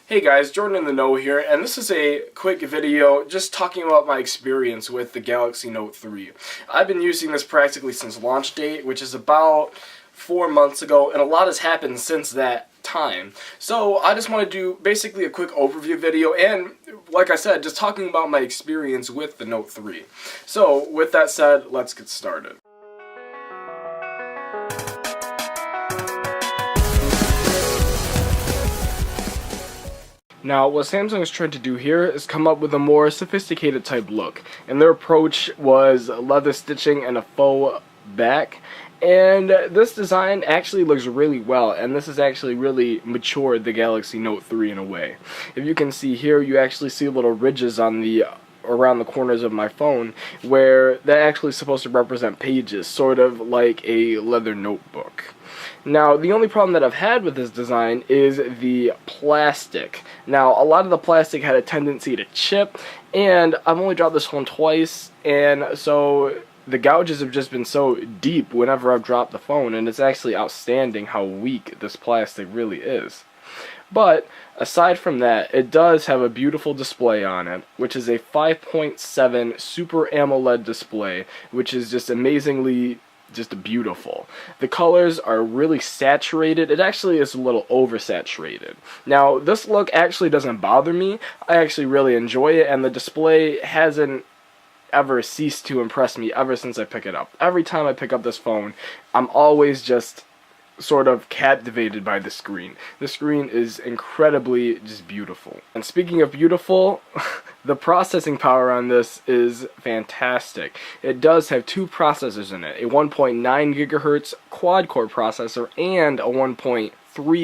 Hey guys, Jordan in the Know here, and this is a quick video just talking about my experience with the Galaxy Note 3. I've been using this practically since launch date, which is about 4 months ago, and a lot has happened since that time. So I just want to do basically a quick overview video, and like I said, just talking about my experience with the Note 3. So with that said, let's get started. Now, what Samsung is trying to do here is come up with a more sophisticated type look, and their approach was leather stitching and a faux back. And this design actually looks really well, and this has actually really matured the Galaxy Note 3 in a way. If you can see here, you actually see little ridges on the around the corners of my phone where that actually is supposed to represent pages, sort of like a leather notebook. Now, the only problem that I've had with this design is the plastic. Now, a lot of the plastic had a tendency to chip, and I've only dropped this phone twice, and so the gouges have just been so deep whenever I've dropped the phone, and it's actually outstanding how weak this plastic really is. But aside from that, it does have a beautiful display on it, which is a 5.7 Super AMOLED display, which is just amazingly just beautiful. The colors are really saturated. It actually is a little oversaturated. Now, this look actually doesn't bother me. I actually really enjoy it, and the display hasn't ever ceased to impress me ever since I pick it up. Every time I pick up this phone, I'm always just sort of captivated by the screen. The screen is incredibly just beautiful. And speaking of beautiful, the processing power on this is fantastic. It does have two processors in it, a 1.9 gigahertz quad-core processor and a 1.3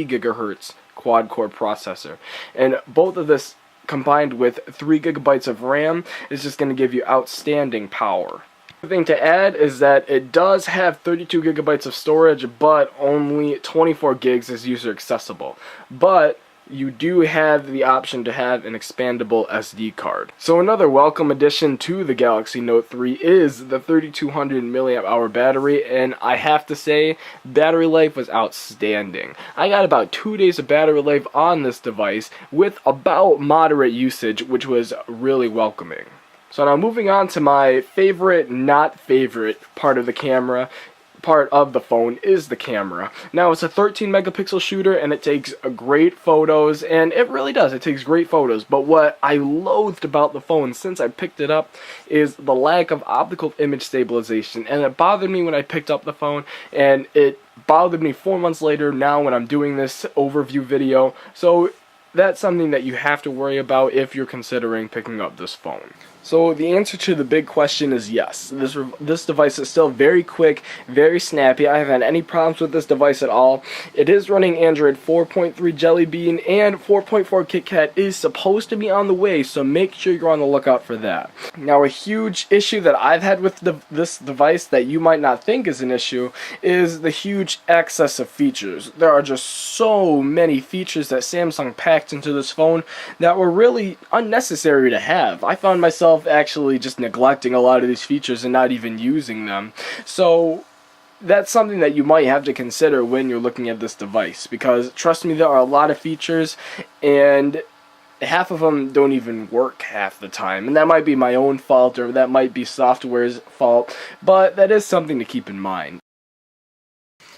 gigahertz quad-core processor. And both of this combined with 3 gigabytes of RAM is just going to give you outstanding power. The thing to add is that it does have 32 gigabytes of storage, but only 24 gigs is user accessible. But you do have the option to have an expandable SD card. So another welcome addition to the Galaxy Note 3 is the 3200 milliamp hour battery, and I have to say, battery life was outstanding. I got about 2 days of battery life on this device with about moderate usage, which was really welcoming. So now moving on to my favorite, not favorite part of the camera, part of the phone is the camera. Now, it's a 13 megapixel shooter, and it takes great photos, and it really does. It takes great photos. But what I loathed about the phone since I picked it up is the lack of optical image stabilization, and it bothered me when I picked up the phone, and it bothered me 4 months later now when I'm doing this overview video. So that's something that you have to worry about if you're considering picking up this phone. So the answer to the big question is yes. This device is still very quick, very snappy. I haven't had any problems with this device at all. It is running Android 4.3 Jelly Bean, and 4.4 KitKat is supposed to be on the way, so make sure you're on the lookout for that. Now, a huge issue that I've had with this device that you might not think is an issue is the huge excess of features. There are just so many features that Samsung packed into this phone that were really unnecessary to have. I found myself actually just neglecting a lot of these features and not even using them. So that's something that you might have to consider when you're looking at this device, because trust me, there are a lot of features and half of them don't even work half the time, and that might be my own fault or that might be software's fault, but that is something to keep in mind.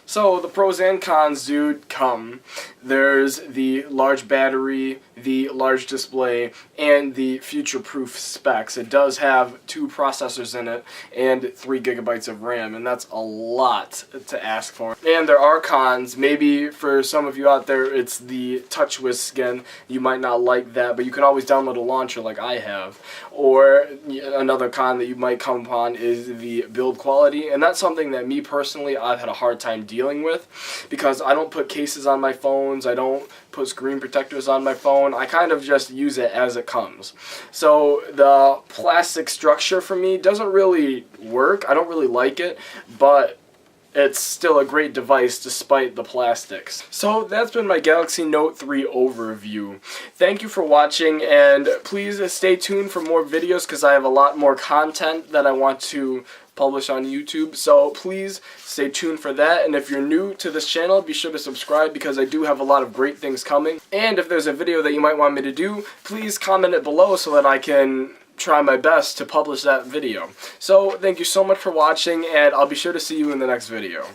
So the pros and cons do come. There's the large battery, the large display, and the future-proof specs. It does have 2 processors in it and 3 gigabytes of RAM, and that's a lot to ask for. And there are cons. Maybe for some of you out there it's the TouchWiz skin. You might not like that, but you can always download a launcher like I have. Or another con that you might come upon is the build quality, and that's something that me personally I've had a hard time dealing with, because I don't put cases on my phones, I don't put screen protectors on my phone, I kind of just use it as it comes. So the plastic structure for me doesn't really work, I don't really like it, but it's still a great device despite the plastics. So that's been my Galaxy Note 3 overview. Thank you for watching, and please stay tuned for more videos because I have a lot more content that I want to published on YouTube. So please stay tuned for that. And if you're new to this channel, be sure to subscribe because I do have a lot of great things coming. And if there's a video that you might want me to do, please comment it below so that I can try my best to publish that video. So thank you so much for watching, and I'll be sure to see you in the next video.